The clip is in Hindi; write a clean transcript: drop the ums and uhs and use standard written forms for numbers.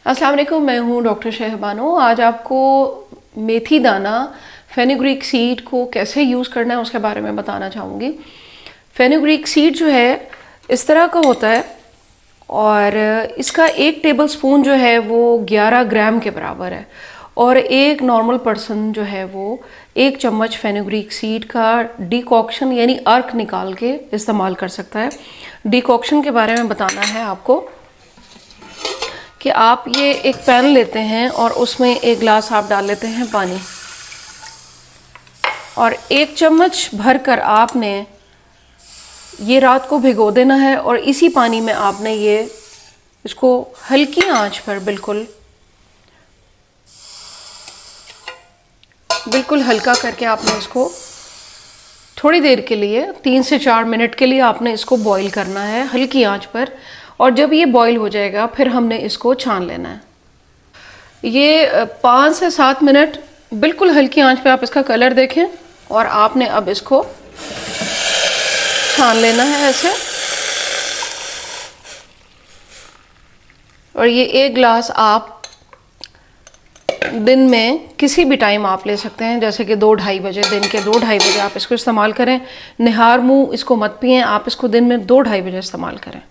अस्सलाम वालेकुम, मैं हूँ डॉक्टर शहबानो। आज आपको मेथी दाना फेनुग्रीक सीड को कैसे यूज़ करना है उसके बारे में बताना चाहूँगी। फेनुग्रीक सीड जो है इस तरह का होता है और इसका 1 टेबलस्पून जो है वो 11 ग्राम के बराबर है और एक नॉर्मल पर्सन जो है वो 1 चम्मच फेनुग्रीक सीड का डिकॉक्शन यानी अर्क निकाल के इस्तेमाल कर सकता है। डिकॉक्शन के बारे में बताना है आपको कि आप ये एक पैन लेते हैं और उसमें 1 गिलास आप डाल लेते हैं पानी और 1 चम्मच भरकर आपने ये रात को भिगो देना है और इसी पानी में आपने ये इसको हल्की आंच पर बिल्कुल हल्का करके आपने इसको थोड़ी देर के लिए 3 से 4 मिनट के लिए आपने इसको बॉईल करना है हल्की आंच पर। और जब ये बॉईल हो जाएगा फिर हमने इसको छान लेना है। ये 5 से 7 मिनट बिल्कुल हल्की आंच पे आप इसका कलर देखें और आपने अब इसको छान लेना है ऐसे। और ये 1 गिलास आप दिन में किसी भी टाइम आप ले सकते हैं, जैसे कि 2-2:30 बजे, दिन के 2-2:30 बजे आप इसको इस्तेमाल करें। निहार मुँह इसको मत पिएं, आप इसको दिन में 2-2:30 बजे इस्तेमाल करें।